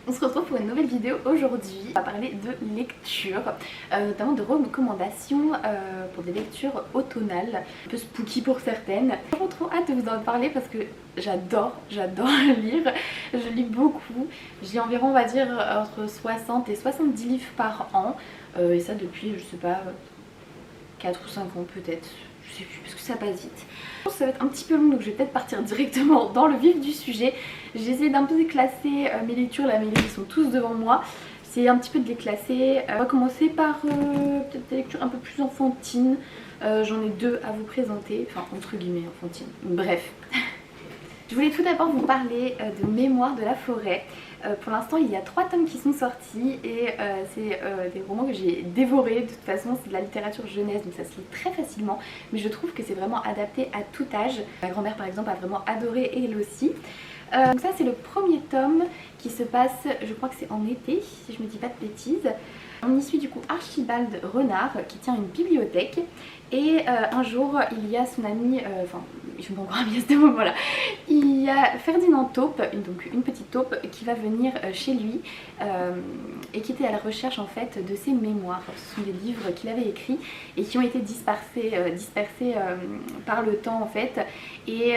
On se retrouve pour une nouvelle vidéo aujourd'hui. On va parler de lecture, notamment de recommandations pour des lectures automnales, un peu spooky pour certaines. J'ai vraiment trop hâte de vous en parler parce que j'adore lire. Je lis beaucoup. Je lis environ, on va dire, entre 60 et 70 livres par an. Et ça depuis, je sais pas, 4 ou 5 ans peut-être. Je sais plus parce que ça passe vite. Ça va être un petit peu long donc je vais peut-être partir directement dans le vif du sujet. J'ai essayé d'un peu classer mes lectures, là mes livres sont tous devant moi. C'est un petit peu de les classer. On va commencer par peut-être des lectures un peu plus enfantines. J'en ai deux à vous présenter, enfin entre guillemets enfantines, bref. Je voulais tout d'abord vous parler de Mémoires de la forêt. Pour l'instant il y a 3 tomes qui sont sortis et c'est des romans que j'ai dévorés. De toute façon c'est de la littérature jeunesse donc ça se lit très facilement, mais je trouve que c'est vraiment adapté à tout âge. Ma grand-mère par exemple a vraiment adoré et elle aussi. Donc ça c'est le premier tome qui se passe, je crois que c'est en été si je me dis pas de bêtises. On y suit du coup Archibald Renard qui tient une bibliothèque et un jour il y a son ami, enfin je me encore à ce moment-là, il y a Ferdinand Taupe, donc une petite taupe qui va venir chez lui et qui était à la recherche en fait de ses mémoires. Ce sont des livres qu'il avait écrits et qui ont été dispersés par le temps en fait, et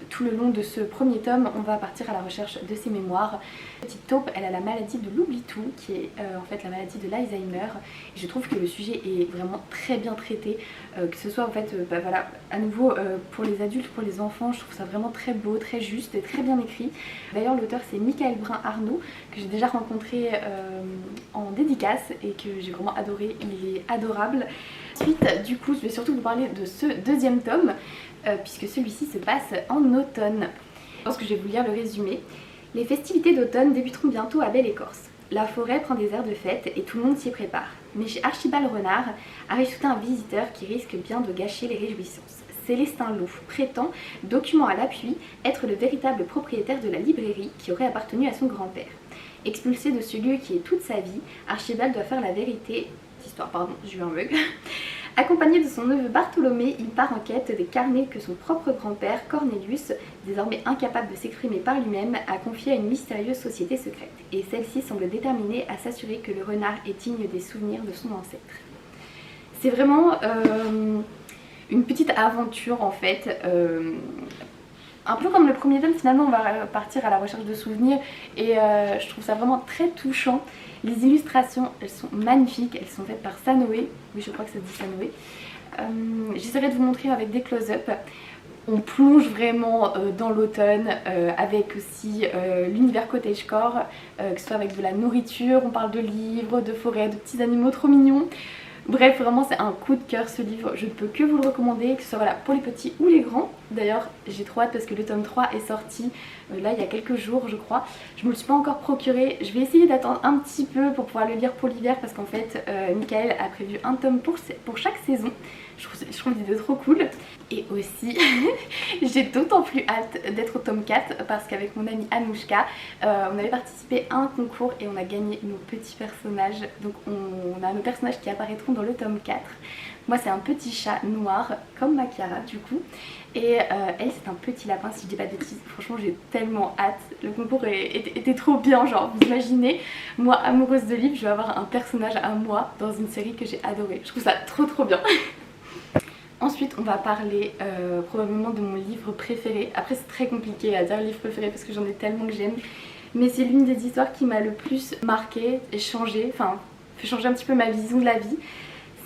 tout le long de ce premier tome on va partir à la recherche de ses mémoires. La petite taupe elle a la maladie de l'oubli-tout qui est en fait la maladie de l'Alzheimer et je trouve que le sujet est vraiment très bien traité, que ce soit en fait voilà, à nouveau pour les adultes, pour les enfants, je trouve ça vraiment très beau, très juste et très bien écrit. D'ailleurs l'auteur c'est Michael Brun-Arnaud que j'ai déjà rencontré en dédicace et que j'ai vraiment adoré, il est adorable. Ensuite du coup je vais surtout vous parler de ce deuxième tome puisque celui-ci se passe en automne. Je pense que je vais vous lire le résumé. Les festivités d'automne débuteront bientôt à Belle-Écorce. La forêt prend des airs de fête et tout le monde s'y prépare. Mais chez Archibald Renard arrive soudain un visiteur qui risque bien de gâcher les réjouissances. Célestin Loup prétend, document à l'appui, être le véritable propriétaire de la librairie qui aurait appartenu à son grand-père. Expulsé de ce lieu qui est toute sa vie, Archibald doit faire la vérité... j'ai eu un bug. Accompagné de son neveu Bartholomé, il part en quête des carnets que son propre grand-père, Cornelius, désormais incapable de s'exprimer par lui-même, a confiés à une mystérieuse société secrète. Et celle-ci semble déterminée à s'assurer que le renard est digne des souvenirs de son ancêtre. C'est vraiment une petite aventure en fait. Un peu comme le premier tome, finalement on va partir à la recherche de souvenirs et je trouve ça vraiment très touchant. Les illustrations elles sont magnifiques, elles sont faites par Sanoé, oui je crois que ça dit Sanoé. J'essaierai de vous montrer avec des close-up. On plonge vraiment dans l'automne avec aussi l'univers cottagecore, que ce soit avec de la nourriture, on parle de livres, de forêts, de petits animaux trop mignons. Bref, vraiment c'est un coup de cœur ce livre, je ne peux que vous le recommander, que ce soit voilà, pour les petits ou les grands. D'ailleurs j'ai trop hâte parce que le tome 3 est sorti là il y a quelques jours je crois. Je me le suis pas encore procuré, je vais essayer d'attendre un petit peu pour pouvoir le lire pour l'hiver parce qu'en fait Michael a prévu un tome pour chaque saison. Je trouve l'idée trop cool. Et aussi j'ai d'autant plus hâte d'être au tome 4 parce qu'avec mon amie Anouchka on avait participé à un concours et on a gagné nos petits personnages. Donc on a nos personnages qui apparaîtront dans le tome 4. Moi c'est un petit chat noir comme Makiara du coup et elle c'est un petit lapin si je dis pas de bêtises. Franchement j'ai tellement hâte, le concours était trop bien, genre vous imaginez moi amoureuse de livres je vais avoir un personnage à moi dans une série que j'ai adorée. Je trouve ça trop bien. Ensuite on va parler probablement de mon livre préféré. Après c'est très compliqué à dire livre préféré parce que j'en ai tellement que j'aime. Mais c'est l'une des histoires qui m'a le plus marquée et changé, enfin fait changer un petit peu ma vision de la vie.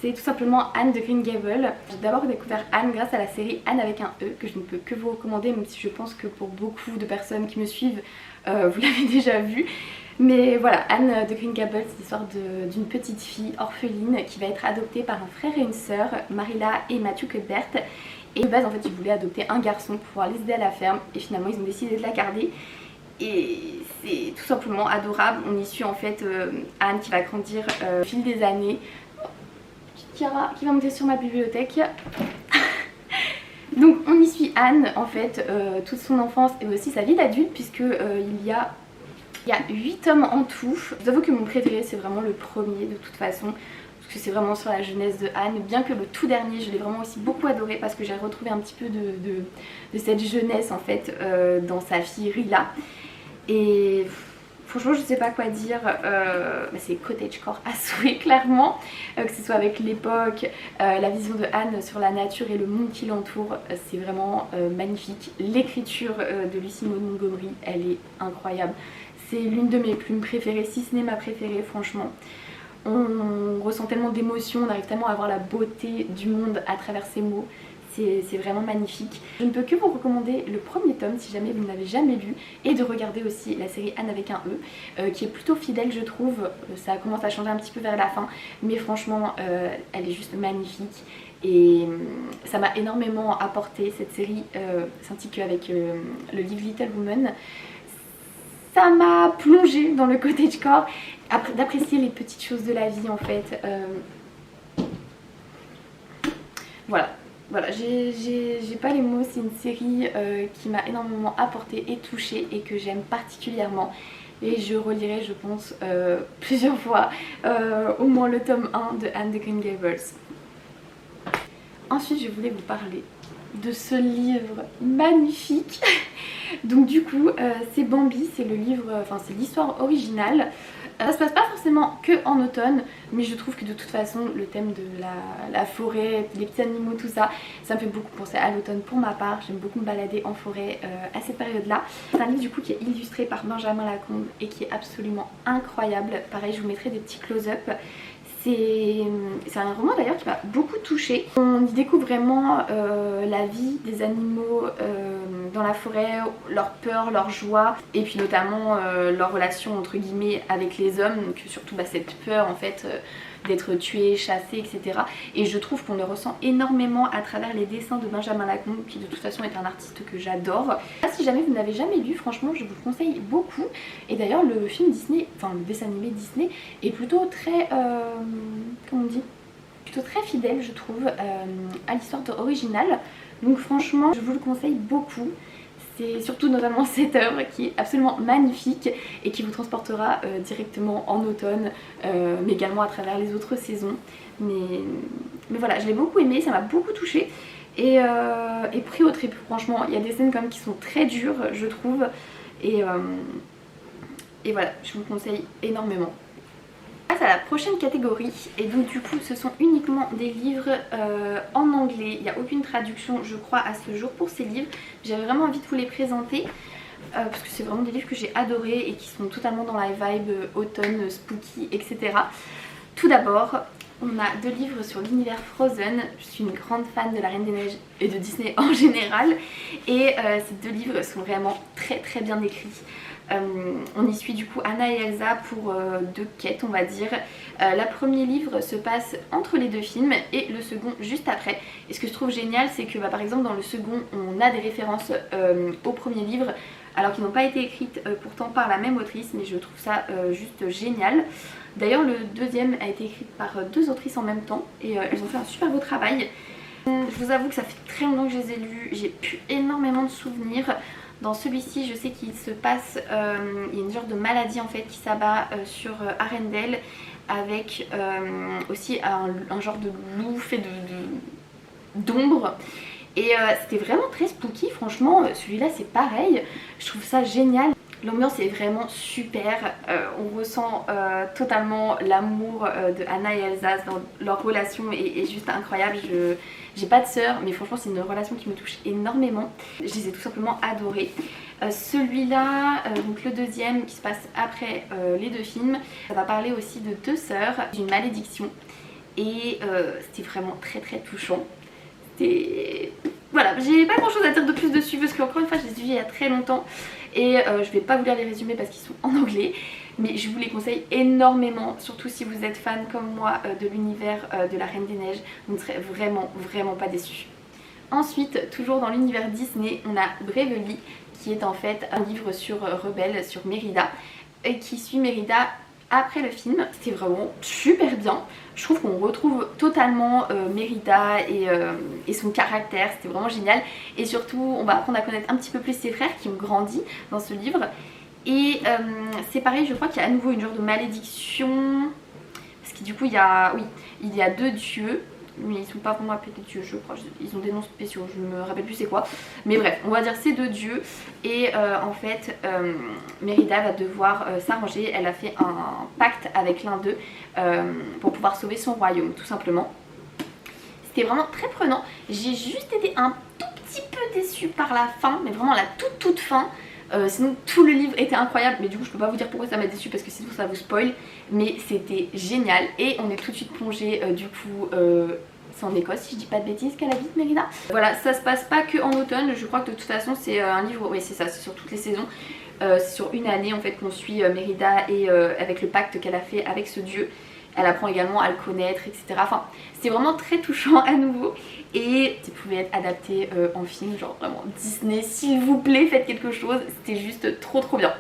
C'est tout simplement Anne de Green Gables. J'ai d'abord découvert Anne grâce à la série Anne avec un E que je ne peux que vous recommander même si je pense que pour beaucoup de personnes qui me suivent vous l'avez déjà vu. Mais voilà, Anne de Green Gables, c'est l'histoire d'une petite fille orpheline qui va être adoptée par un frère et une sœur, Marilla et Matthew Cuthbert. Et de base en fait ils voulaient adopter un garçon pour pouvoir les aider à la ferme et finalement ils ont décidé de la garder. Et c'est tout simplement adorable. On y suit en fait Anne qui va grandir au fil des années. Chiara qui va monter sur ma bibliothèque. Donc on y suit Anne en fait toute son enfance et aussi sa vie d'adulte puisque il y a 8 tomes en tout. Je vous avoue que mon préféré c'est vraiment le premier de toute façon parce que c'est vraiment sur la jeunesse de Anne, bien que le tout dernier je l'ai vraiment aussi beaucoup adoré parce que j'ai retrouvé un petit peu de cette jeunesse en fait dans sa fille Rilla. Et Franchement je sais pas quoi dire, c'est cottagecore à souhait clairement, que ce soit avec l'époque, la vision de Anne sur la nature et le monde qui l'entoure, c'est vraiment magnifique. L'écriture de Lucy Maud Montgomery, elle est incroyable, c'est l'une de mes plumes préférées, si ce n'est ma préférée franchement. On ressent tellement d'émotions, on arrive tellement à voir la beauté du monde à travers ses mots. C'est vraiment magnifique. Je ne peux que vous recommander le premier tome si jamais vous ne l'avez jamais lu, et de regarder aussi la série Anne avec un E, qui est plutôt fidèle je trouve. Ça commence à changer un petit peu vers la fin, mais franchement elle est juste magnifique. Et ça m'a énormément apporté cette série, ainsi qu'avec le livre Little Women. Ça m'a plongé dans le cottagecore, d'apprécier les petites choses de la vie en fait. Voilà, j'ai pas les mots, c'est une série qui m'a énormément apporté et touchée et que j'aime particulièrement. Et je relirai, je pense, plusieurs fois au moins le tome 1 de Anne de Green Gables. Ensuite, je voulais vous parler de ce livre magnifique. Donc du coup, c'est Bambi, c'est le livre, enfin c'est l'histoire originale. Ça se passe pas forcément que en automne, mais je trouve que de toute façon le thème de la forêt, les petits animaux, tout ça, ça me fait beaucoup penser à l'automne pour ma part. J'aime beaucoup me balader en forêt à cette période-là. C'est un livre du coup qui est illustré par Benjamin Lacombe et qui est absolument incroyable. Pareil, je vous mettrai des petits close-up. C'est un roman d'ailleurs qui m'a beaucoup touchée. On y découvre vraiment la vie des animaux dans la forêt, leur peur, leur joie, et puis notamment leur relation entre guillemets avec les hommes, donc surtout cette peur en fait d'être tué, chassé, etc. Et je trouve qu'on le ressent énormément à travers les dessins de Benjamin Lacombe, qui de toute façon est un artiste que j'adore. Si jamais vous n'avez jamais lu, franchement je vous le conseille beaucoup. Et d'ailleurs le film Disney, enfin le dessin animé Disney est plutôt très, comment on dit, plutôt très fidèle je trouve à l'histoire originale. Donc franchement je vous le conseille beaucoup. C'est surtout notamment cette œuvre qui est absolument magnifique et qui vous transportera directement en automne, mais également à travers les autres saisons. Mais voilà, je l'ai beaucoup aimé, ça m'a beaucoup touchée. Et pris au trip, franchement, il y a des scènes quand même qui sont très dures, je trouve. Et voilà, je vous le conseille énormément. À la prochaine catégorie, et donc du coup ce sont uniquement des livres en anglais. Il n'y a aucune traduction je crois à ce jour pour ces livres. J'avais vraiment envie de vous les présenter parce que c'est vraiment des livres que j'ai adorés et qui sont totalement dans la vibe automne, spooky, etc. Tout d'abord, on a deux livres sur l'univers Frozen. Je suis une grande fan de la Reine des Neiges et de Disney en général, et ces deux livres sont vraiment très bien écrits. On y suit du coup Anna et Elsa pour deux quêtes on va dire. Le premier livre se passe entre les deux films et le second juste après. Et ce que je trouve génial, c'est que par exemple dans le second on a des références au premier livre, alors qu'ils n'ont pas été écrites pourtant par la même autrice, mais je trouve ça juste génial. D'ailleurs le deuxième a été écrit par deux autrices en même temps et elles ont fait un super beau travail. Je vous avoue que ça fait très longtemps que je les ai lus, j'ai plus énormément de souvenirs. Dans celui-ci, je sais qu'il se passe, il y a une genre de maladie en fait qui s'abat sur Arendelle, avec aussi un genre de loup fait d'ombre. Et c'était vraiment très spooky, franchement, celui-là c'est pareil, je trouve ça génial. L'ambiance est vraiment super, on ressent totalement l'amour de Anna et Elsa, dans leur relation est juste incroyable. J'ai pas de sœur, mais franchement c'est une relation qui me touche énormément. Je les ai tout simplement adorés. Celui-là, donc le deuxième qui se passe après les deux films, ça va parler aussi de deux sœurs, d'une malédiction. Et c'était vraiment très touchant. Voilà, j'ai pas grand chose à dire de plus dessus parce qu'encore une fois je les ai vus il y a très longtemps et je vais pas vous lire les résumés parce qu'ils sont en anglais, mais je vous les conseille énormément, surtout si vous êtes fan comme moi de l'univers de la Reine des Neiges, vous ne serez vraiment pas déçus. Ensuite, toujours dans l'univers Disney, on a Bravely qui est en fait un livre sur Rebelle, sur Mérida, et qui suit Mérida après le film. C'était vraiment super bien. Je trouve qu'on retrouve totalement Mérida et son caractère, c'était vraiment génial. Et surtout on va apprendre à connaître un petit peu plus ses frères qui ont grandi dans ce livre. Et c'est pareil, je crois qu'il y a à nouveau une genre de malédiction, parce que du coup il y a deux dieux mais ils sont pas vraiment appelés des dieux je crois, ils ont des noms spéciaux, je me rappelle plus c'est quoi. Mais bref, on va dire c'est deux dieux et en fait Mérida va devoir s'arranger, elle a fait un pacte avec l'un d'eux pour pouvoir sauver son royaume tout simplement. C'était vraiment très prenant, j'ai juste été un tout petit peu déçue par la fin, mais vraiment la toute fin. Sinon tout le livre était incroyable, mais du coup je peux pas vous dire pourquoi ça m'a déçu parce que sinon ça vous spoil, mais c'était génial. Et on est tout de suite plongé du coup c'est en Écosse si je dis pas de bêtises qu'elle habite Mérida. Voilà, ça se passe pas que en automne, je crois que de toute façon c'est un livre, oui c'est ça, c'est sur toutes les saisons. C'est sur une année en fait qu'on suit Mérida et avec le pacte qu'elle a fait avec ce dieu. Elle apprend également à le connaître, etc. Enfin, c'était vraiment très touchant à nouveau. Et ça pouvait être adapté en film, genre vraiment Disney, s'il vous plaît, faites quelque chose. C'était juste trop bien.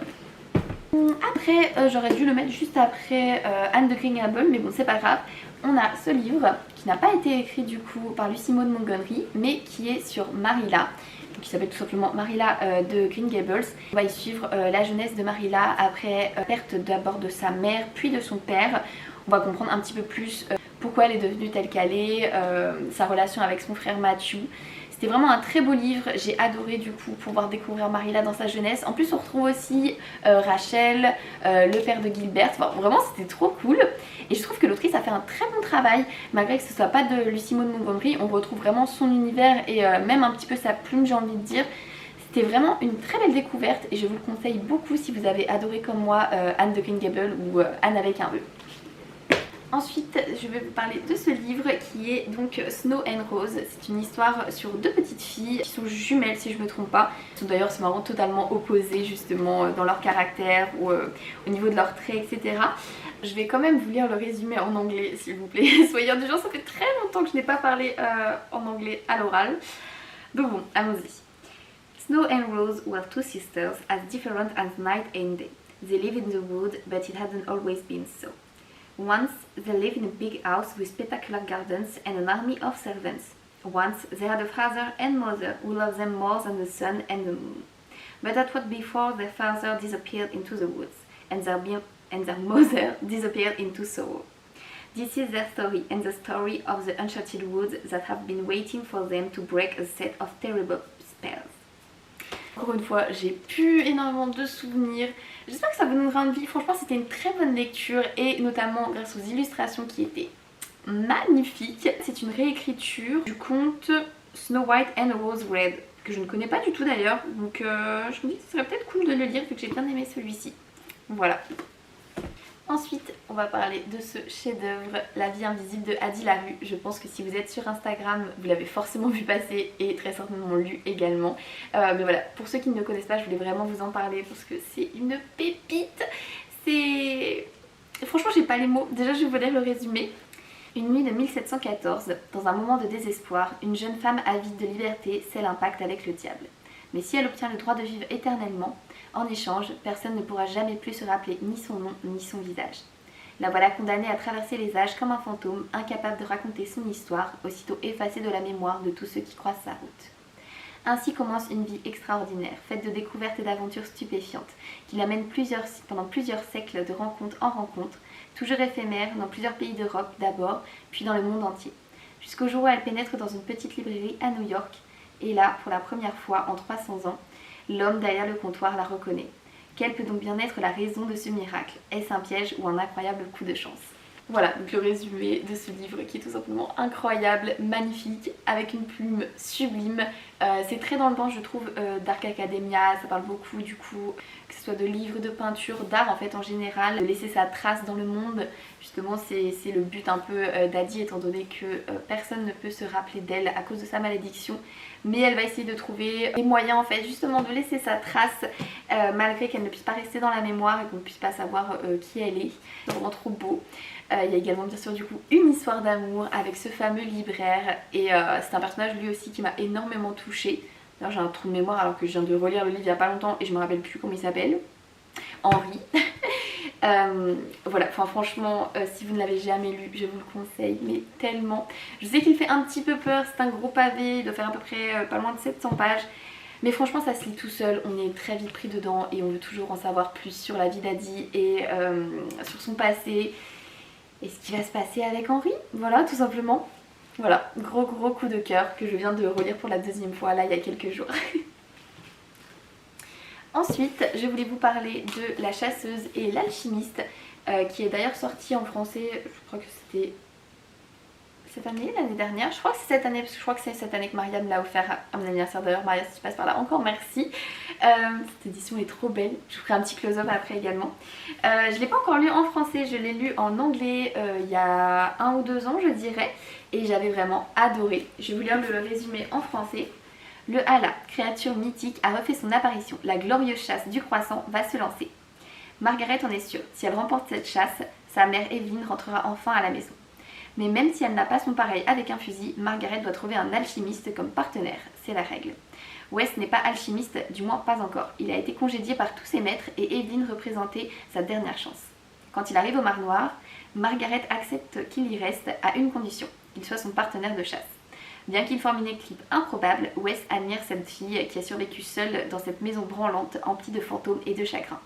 Après, j'aurais dû le mettre juste après Anne de Green Gables, mais bon, c'est pas grave. On a ce livre qui n'a pas été écrit du coup par Lucy Maud Montgomery, mais qui est sur Marilla, qui s'appelle tout simplement Marilla de Green Gables. On va y suivre la jeunesse de Marilla après perte d'abord de sa mère puis de son père. On va comprendre un petit peu plus pourquoi elle est devenue telle qu'elle est, sa relation avec son frère Matthew. C'était vraiment un très beau livre, j'ai adoré du coup pouvoir découvrir Marilla dans sa jeunesse. En plus on retrouve aussi Rachel, le père de Gilbert, enfin, vraiment c'était trop cool. Et je trouve que l'autrice a fait un très bon travail, malgré que ce soit pas de Lucy Maud Montgomery, on retrouve vraiment son univers et même un petit peu sa plume j'ai envie de dire. C'était vraiment une très belle découverte et je vous le conseille beaucoup si vous avez adoré comme moi Anne de Green Gables ou Anne avec un E. Ensuite, je vais vous parler de ce livre qui est donc Snow and Rose. C'est une histoire sur deux petites filles qui sont jumelles si je ne me trompe pas. D'ailleurs, c'est marrant, totalement opposées justement dans leur caractère ou au niveau de leurs traits, etc. Je vais quand même vous lire le résumé en anglais s'il vous plaît. Soyez indulgents, ça fait très longtemps que je n'ai pas parlé en anglais à l'oral. Donc bon, allons-y. Snow and Rose were two sisters as different as night and day. They lived in the wood, but it hadn't always been so. Once they lived in a big house with spectacular gardens and an army of servants. Once they had a father and mother who loved them more than the sun and the moon. But that was before their father disappeared into the woods and their mother disappeared into sorrow. This is their story and the story of the uncharted woods that have been waiting for them to break a set of terrible spells. Encore une fois, j'ai plus énormément de souvenirs. J'espère que ça vous donnera envie. Franchement, c'était une très bonne lecture et notamment grâce aux illustrations qui étaient magnifiques. C'est une réécriture du conte Snow White and Rose Red que je ne connais pas du tout d'ailleurs. Donc je me dis que ce serait peut-être cool de le lire vu que j'ai bien aimé celui-ci. Voilà. Ensuite, on va parler de ce chef-d'œuvre, La vie invisible de Addie LaRue. Je pense que si vous êtes sur Instagram, vous l'avez forcément vu passer et très certainement lu également. Mais voilà, pour ceux qui ne le connaissent pas, je voulais vraiment vous en parler parce que c'est une pépite. C'est... Franchement, j'ai pas les mots. Déjà, je vais vous lire le résumé. Une nuit de 1714, dans un moment de désespoir, une jeune femme avide de liberté scelle un pacte avec le diable. Mais si elle obtient le droit de vivre éternellement, en échange, personne ne pourra jamais plus se rappeler ni son nom ni son visage. La voilà condamnée à traverser les âges comme un fantôme, incapable de raconter son histoire, aussitôt effacée de la mémoire de tous ceux qui croisent sa route. Ainsi commence une vie extraordinaire, faite de découvertes et d'aventures stupéfiantes, qui l'amènent pendant plusieurs siècles de rencontre en rencontre, toujours éphémères dans plusieurs pays d'Europe d'abord, puis dans le monde entier. Jusqu'au jour où elle pénètre dans une petite librairie à New York, et là, pour la première fois en 300 ans, l'homme derrière le comptoir la reconnaît. Quelle peut donc bien être la raison de ce miracle? Est-ce un piège ou un incroyable coup de chance? Voilà, donc le résumé de ce livre qui est tout simplement incroyable, magnifique, avec une plume sublime. C'est très dans le vent je trouve Dark Academia, ça parle beaucoup du coup, que ce soit de livres, de peinture, d'art en fait en général, de laisser sa trace dans le monde. Justement c'est le but un peu d'Addie étant donné que personne ne peut se rappeler d'elle à cause de sa malédiction. Mais elle va essayer de trouver des moyens en fait justement de laisser sa trace malgré qu'elle ne puisse pas rester dans la mémoire et qu'on ne puisse pas savoir qui elle est. C'est vraiment trop beau. Il y a également bien sûr du coup une histoire d'amour avec ce fameux libraire et c'est un personnage lui aussi qui m'a énormément touchée. D'ailleurs j'ai un trou de mémoire alors que je viens de relire le livre il y a pas longtemps et je me rappelle plus comment il s'appelle. Henri. Voilà, enfin franchement si vous ne l'avez jamais lu je vous le conseille mais tellement. Je sais qu'il fait un petit peu peur, c'est un gros pavé, il doit faire à peu près pas loin de 700 pages. Mais franchement ça se lit tout seul, on est très vite pris dedans et on veut toujours en savoir plus sur la vie d'Addie et sur son passé et ce qui va se passer avec Henri, voilà tout simplement. Voilà, gros coup de cœur que je viens de relire pour la deuxième fois là il y a quelques jours. Ensuite, je voulais vous parler de La Chasseuse et l'Alchimiste, qui est d'ailleurs sorti en français, je crois que c'était cette année, l'année dernière. Je crois que c'est cette année, parce que je crois que c'est cette année que Maria me l'a offert à mon anniversaire. D'ailleurs, Maria, si tu passes par là, encore merci. Cette édition est trop belle. Je vous ferai un petit close-up après également. Je ne l'ai pas encore lu en français, je l'ai lu en anglais il y a 1 ou 2 ans, je dirais. Et j'avais vraiment adoré. Je vais vous lire le résumé en français. Le Hala, créature mythique, a refait son apparition. La glorieuse chasse du croissant va se lancer. Margaret en est sûre. Si elle remporte cette chasse, sa mère Evelyn rentrera enfin à la maison. Mais même si elle n'a pas son pareil avec un fusil, Margaret doit trouver un alchimiste comme partenaire, c'est la règle. Wes n'est pas alchimiste, du moins pas encore. Il a été congédié par tous ses maîtres et Evelyn représentait sa dernière chance. Quand il arrive au Mar Noir, Margaret accepte qu'il y reste à une condition, qu'il soit son partenaire de chasse. Bien qu'il forme une équipe improbable, Wes admire cette fille qui a survécu seule dans cette maison branlante emplie de fantômes et de chagrins.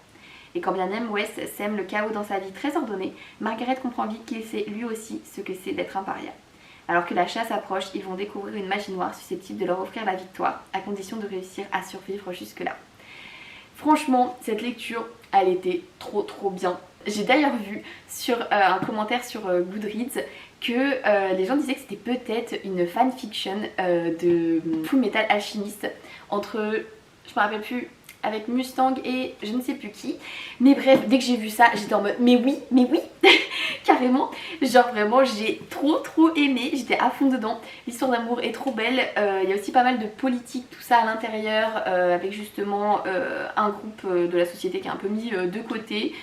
Et quand bien même Wes sème le chaos dans sa vie très ordonnée, Margaret comprend vite qu'il sait lui aussi ce que c'est d'être un paria. Alors que la chasse approche, ils vont découvrir une magie noire susceptible de leur offrir la victoire, à condition de réussir à survivre jusque-là. Franchement, cette lecture, elle était trop bien. J'ai d'ailleurs vu sur un commentaire sur Goodreads que les gens disaient que c'était peut-être une fanfiction de Full Metal Alchemist entre, je me rappelle plus, avec Mustang et je ne sais plus qui. Mais bref, dès que j'ai vu ça, j'étais en mode mais oui, carrément. Genre vraiment, j'ai trop aimé, j'étais à fond dedans. L'histoire d'amour est trop belle. Il y a aussi pas mal de politique, tout ça à l'intérieur, avec justement un groupe de la société qui est un peu mis de côté.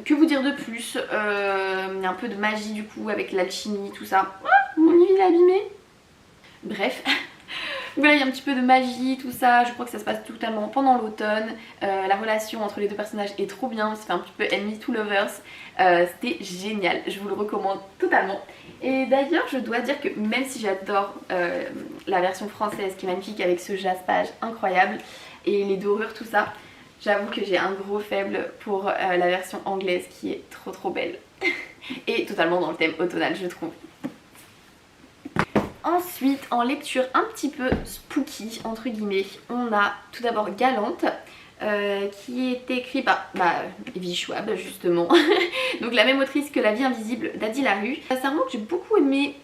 Que vous dire de plus? Il y a un peu de magie du coup, avec l'alchimie, tout ça. Ah, mon livre est abîmé. Bref. Voilà, il y a un petit peu de magie, tout ça. Je crois que ça se passe totalement pendant l'automne. La relation entre les deux personnages est trop bien. Ça fait un petit peu enemy to lovers. C'était génial. Je vous le recommande totalement. Et d'ailleurs, je dois dire que même si j'adore la version française qui est magnifique avec ce jaspage incroyable et les dorures, tout ça, j'avoue que j'ai un gros faible pour la version anglaise qui est trop belle. Et totalement dans le thème automnal, je trouve. Ensuite, en lecture un petit peu spooky, entre guillemets, on a tout d'abord Galante, qui est écrit par Evie Schwab, justement. Donc la même autrice que La vie invisible d'Adi Larue. C'est un roman que j'ai beaucoup aimé,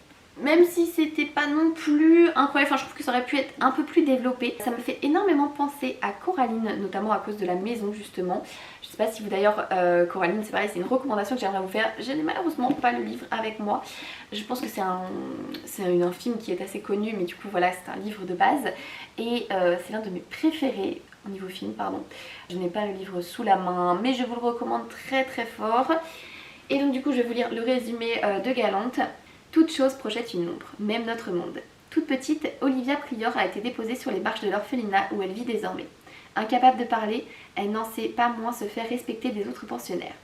même si c'était pas non plus incroyable. Enfin, je trouve que ça aurait pu être un peu plus développé. Ça me fait énormément penser à Coraline, notamment à cause de la maison, justement. Je sais pas si vous d'ailleurs, Coraline, c'est pareil, c'est une recommandation que j'aimerais vous faire. Je n'ai malheureusement pas le livre avec moi. Je pense que c'est un film qui est assez connu, mais du coup voilà, c'est un livre de base. Et c'est l'un de mes préférés au niveau film, pardon. Je n'ai pas le livre sous la main, mais je vous le recommande très fort. Et donc du coup, je vais vous lire le résumé de Galante. Toute chose projette une ombre, même notre monde. Toute petite, Olivia Prior a été déposée sur les marches de l'orphelinat où elle vit désormais. Incapable de parler, elle n'en sait pas moins se faire respecter des autres pensionnaires.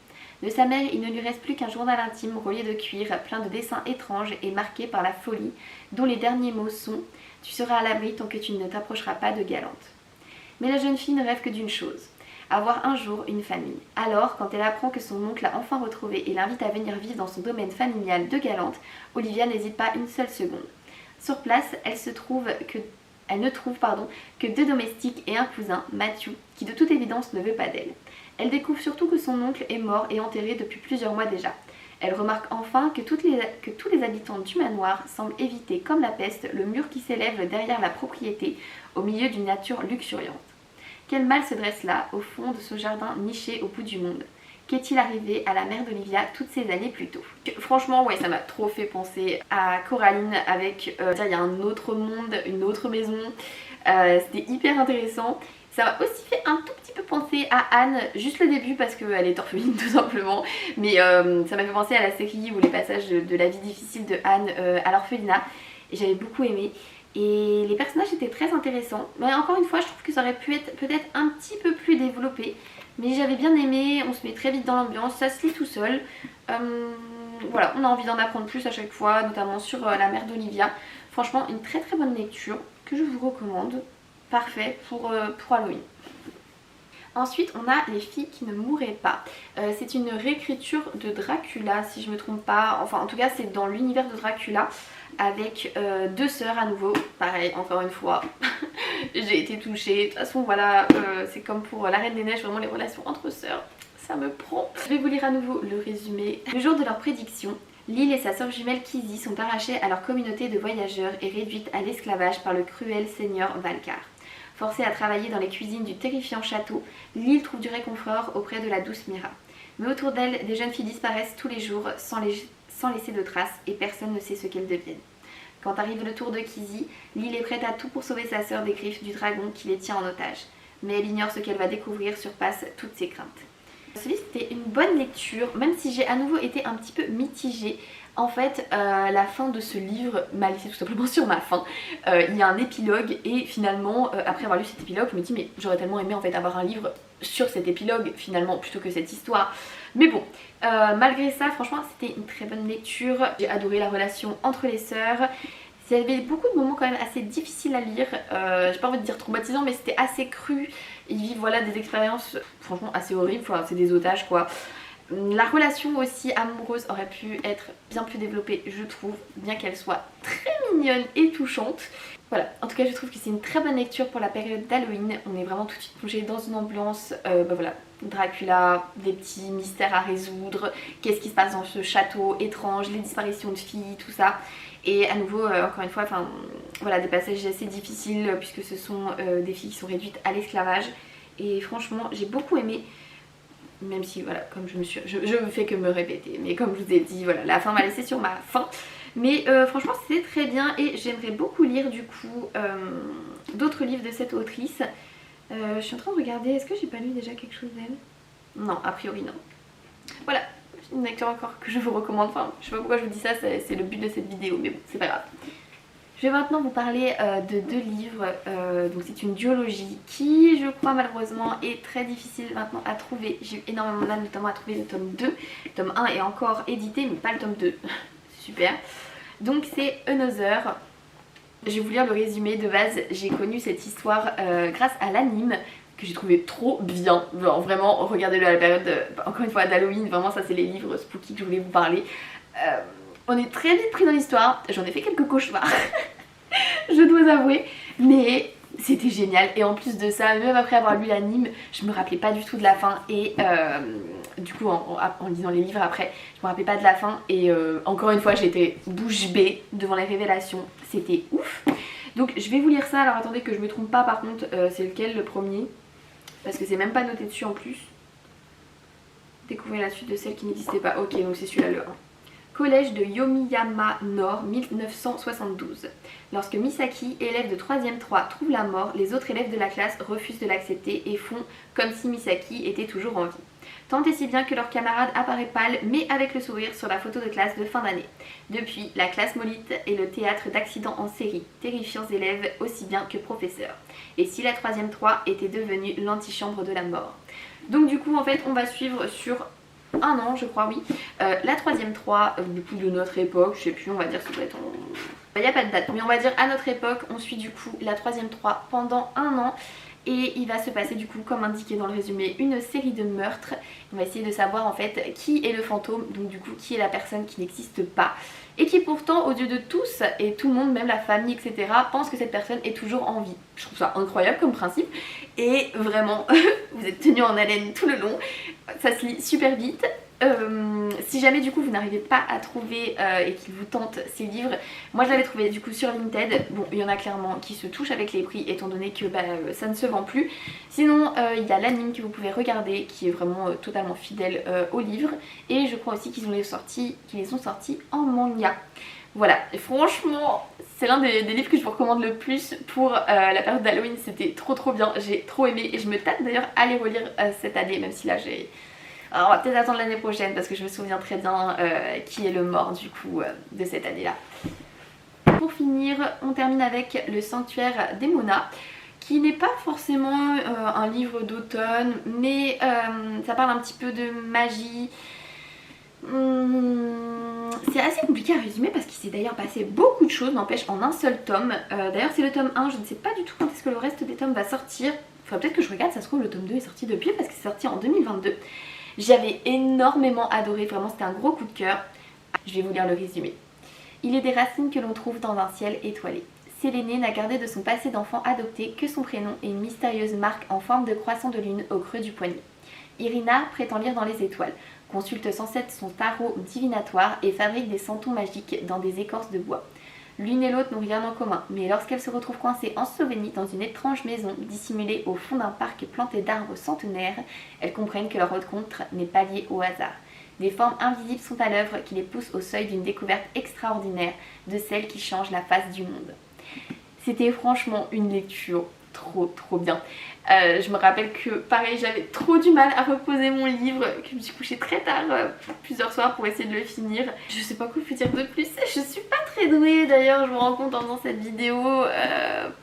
De sa mère, il ne lui reste plus qu'un journal intime relié de cuir, plein de dessins étranges et marqué par la folie, dont les derniers mots sont « Tu seras à l'abri tant que tu ne t'approcheras pas de Galante ». Mais la jeune fille ne rêve que d'une chose, avoir un jour une famille. Alors, quand elle apprend que son oncle a enfin retrouvé et l'invite à venir vivre dans son domaine familial de Galante, Olivia n'hésite pas une seule seconde. Sur place, elle ne trouve que 2 domestiques et un cousin, Matthew, qui de toute évidence ne veut pas d'elle. Elle découvre surtout que son oncle est mort et enterré depuis plusieurs mois déjà. Elle remarque enfin que tous les habitants du manoir semblent éviter comme la peste le mur qui s'élève derrière la propriété, au milieu d'une nature luxuriante. Quel mal se dresse là, au fond de ce jardin niché au bout du monde? Qu'est-il arrivé à la mère d'Olivia toutes ces années plus tôt? Franchement, ouais, ça m'a trop fait penser à Coraline avec, il y a un autre monde, une autre maison. C'était hyper intéressant. Ça m'a aussi fait un tout petit peu penser à Anne, juste le début parce qu'elle est orpheline tout simplement. Mais ça m'a fait penser à la série ou les passages de la vie difficile de Anne à l'orphelinat. Et j'avais beaucoup aimé. Et les personnages étaient très intéressants. Mais encore une fois, je trouve que ça aurait pu être peut-être un petit peu plus développé. Mais j'avais bien aimé, on se met très vite dans l'ambiance, ça se lit tout seul. Voilà, on a envie d'en apprendre plus à chaque fois, notamment sur la mère d'Olivia. Franchement, une très bonne lecture que je vous recommande. Parfait pour Halloween. Ensuite on a Les filles qui ne mourraient pas. C'est une réécriture de Dracula si je me trompe pas, enfin en tout cas c'est dans l'univers de Dracula avec deux sœurs à nouveau, pareil encore une fois j'ai été touchée, de toute façon voilà c'est comme pour La Reine des Neiges, vraiment les relations entre sœurs ça me prend. Je vais vous lire à nouveau le résumé. Le jour de leur prédiction, Lil et sa sœur jumelle Kizzy sont arrachées à leur communauté de voyageurs et réduites à l'esclavage par le cruel seigneur Valcar. Forcée à travailler dans les cuisines du terrifiant château, Lil trouve du réconfort auprès de la douce Mira. Mais autour d'elle, des jeunes filles disparaissent tous les jours sans laisser de traces et personne ne sait ce qu'elles deviennent. Quand arrive le tour de Kizzy, Lil est prête à tout pour sauver sa sœur des griffes du dragon qui les tient en otage. Mais elle ignore ce qu'elle va découvrir surpasse toutes ses craintes. Ce livre c'était une bonne lecture, même si j'ai à nouveau été un petit peu mitigée. En fait, la fin de ce livre m'a laissé tout simplement sur ma faim. Il y a un épilogue et finalement, après avoir lu cet épilogue, je me dis mais j'aurais tellement aimé en fait avoir un livre sur cet épilogue finalement plutôt que cette histoire. Mais bon, malgré ça, franchement c'était une très bonne lecture. J'ai adoré la relation entre les sœurs. Il y avait beaucoup de moments quand même assez difficiles à lire, j'ai pas envie de dire traumatisants mais c'était assez cru. Ils vivent voilà des expériences franchement assez horribles, enfin, c'est des otages quoi. La relation aussi amoureuse aurait pu être bien plus développée je trouve, bien qu'elle soit très mignonne et touchante. Voilà, en tout cas je trouve que c'est une très bonne lecture pour la période d'Halloween. On est vraiment tout de suite plongé dans une ambiance, voilà, Dracula, des petits mystères à résoudre, qu'est-ce qui se passe dans ce château étrange, les disparitions de filles, tout ça. Et à nouveau, encore une fois, enfin, voilà, des passages assez difficiles puisque ce sont des filles qui sont réduites à l'esclavage. Et franchement, j'ai beaucoup aimé, même si voilà, comme je ne fais que me répéter, mais comme je vous ai dit, voilà, la fin m'a laissé sur ma faim. Mais franchement, c'était très bien et j'aimerais beaucoup lire du coup d'autres livres de cette autrice. Je suis en train de regarder, est-ce que j'ai pas lu déjà quelque chose d'elle? Non, a priori non. Voilà. Une lecture encore que je vous recommande, enfin je sais pas pourquoi je vous dis ça, c'est le but de cette vidéo mais bon c'est pas grave. Je vais maintenant vous parler de deux livres, donc c'est une duologie qui je crois malheureusement est très difficile maintenant à trouver. J'ai eu énormément de mal notamment à trouver le tome 2, le tome 1 est encore édité mais pas le tome 2, super. Donc c'est Another. Je vais vous lire le résumé. De base j'ai connu cette histoire grâce à l'anime que j'ai trouvé trop bien, genre vraiment regardez-le à la période encore une fois d'Halloween, vraiment ça c'est les livres spooky que je voulais vous parler. On est très vite pris dans l'histoire, j'en ai fait quelques cauchemars je dois avouer, mais c'était génial. Et en plus de ça, même après avoir lu l'anime, je me rappelais pas du tout de la fin et du coup en lisant les livres après, je me rappelais pas de la fin et encore une fois j'étais bouche bée devant les révélations, c'était ouf. Donc je vais vous lire ça, alors attendez que je me trompe pas par contre, c'est lequel le premier? Parce que c'est même pas noté dessus en plus. Découvrez la suite de celle qui n'existait pas. Ok, donc c'est celui-là le 1. Collège de Yomiyama Nord, 1972. Lorsque Misaki, élève de 3ème 3, trouve la mort, les autres élèves de la classe refusent de l'accepter et font comme si Misaki était toujours en vie. Tant et si bien que leur camarade apparaît pâle mais avec le sourire sur la photo de classe de fin d'année. Depuis, la classe Molite est le théâtre d'accidents en série, terrifiants élèves aussi bien que professeurs. Et si la 3ème 3 était devenue l'antichambre de la mort. Donc du coup en fait on va suivre sur un an je crois, oui, la 3ème 3 du coup de notre époque, je sais plus, on va dire ça doit être en... Il n'y a pas de date mais on va dire à notre époque, on suit du coup la 3ème 3 pendant un an. Et il va se passer du coup, comme indiqué dans le résumé, une série de meurtres. On va essayer de savoir en fait qui est le fantôme, donc du coup qui est la personne qui n'existe pas. Et qui pourtant, aux yeux de tous et tout le monde, même la famille, etc., pense que cette personne est toujours en vie. Je trouve ça incroyable comme principe. Et vraiment, vous êtes tenu en haleine tout le long. Ça se lit super vite. Si jamais du coup vous n'arrivez pas à trouver et qu'il vous tente ces livres, moi je l'avais trouvé du coup sur Vinted. Bon, il y en a clairement qui se touchent avec les prix étant donné que ça ne se vend plus. Sinon il y a l'anime que vous pouvez regarder qui est vraiment totalement fidèle au livre. Et je crois aussi qu'ils les ont sortis en manga. Voilà, et franchement c'est l'un des livres que je vous recommande le plus pour la période d'Halloween. C'était trop bien, j'ai trop aimé et je me tâte d'ailleurs à les relire cette année, même si là j'ai... Alors on va peut-être attendre l'année prochaine parce que je me souviens très bien qui est le mort du coup de cette année là. Pour finir, on termine avec Le Sanctuaire d'Emona, qui n'est pas forcément un livre d'automne, mais ça parle un petit peu de magie. C'est assez compliqué à résumer parce qu'il s'est d'ailleurs passé beaucoup de choses, n'empêche, en un seul tome. D'ailleurs c'est le tome 1, je ne sais pas du tout quand est-ce que le reste des tomes va sortir. Faudrait peut-être que je regarde, ça se trouve le tome 2 est sorti depuis parce que c'est sorti en 2022. J'avais énormément adoré, vraiment c'était un gros coup de cœur. Je vais vous lire le résumé. Il est des racines que l'on trouve dans un ciel étoilé. Séléné n'a gardé de son passé d'enfant adopté que son prénom et une mystérieuse marque en forme de croissant de lune au creux du poignet. Irina prétend lire dans les étoiles, consulte sans cesse son tarot divinatoire et fabrique des santons magiques dans des écorces de bois. L'une et l'autre n'ont rien en commun, mais lorsqu'elles se retrouvent coincées en Slovénie dans une étrange maison dissimulée au fond d'un parc planté d'arbres centenaires, elles comprennent que leur rencontre n'est pas liée au hasard. Des formes invisibles sont à l'œuvre qui les poussent au seuil d'une découverte extraordinaire de celle qui change la face du monde. C'était franchement une lecture trop bien. Je me rappelle que pareil j'avais trop du mal à reposer mon livre, que je me suis couchée très tard plusieurs soirs pour essayer de le finir. Je sais pas quoi vous dire de plus, je suis pas très douée d'ailleurs, je me rends compte en faisant cette vidéo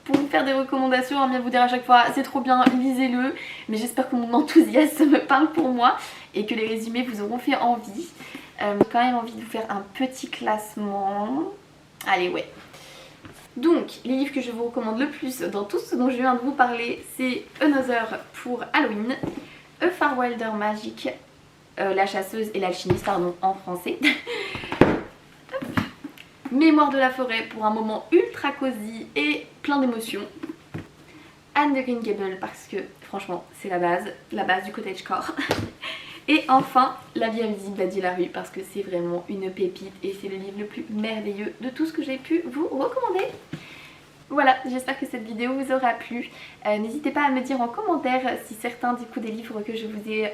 pour vous faire des recommandations, à bien vous dire à chaque fois c'est trop bien, lisez-le, mais j'espère que mon enthousiasme me parle pour moi et que les résumés vous auront fait envie. J'ai quand même envie de vous faire un petit classement. Allez ouais. Donc, les livres que je vous recommande le plus dans tout ce dont je viens de vous parler, c'est Another pour Halloween, A Far Wilder Magic, La chasseuse et l'alchimiste, pardon, en français. Mémoire de la forêt pour un moment ultra cosy et plein d'émotions. Anne de Green Gables parce que franchement c'est la base du cottagecore. Et enfin, La vie invisible d'Adi Larue parce que c'est vraiment une pépite et c'est le livre le plus merveilleux de tout ce que j'ai pu vous recommander. Voilà, j'espère que cette vidéo vous aura plu. N'hésitez pas à me dire en commentaire si certains du coup des livres que je vous ai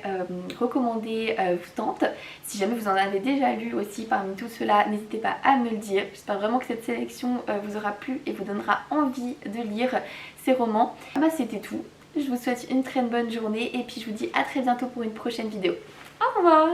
recommandés vous tentent. Si jamais vous en avez déjà lu aussi parmi tout cela, n'hésitez pas à me le dire. J'espère vraiment que cette sélection vous aura plu et vous donnera envie de lire ces romans. Bah c'était tout. Je vous souhaite une très bonne journée et puis je vous dis à très bientôt pour une prochaine vidéo. Au revoir!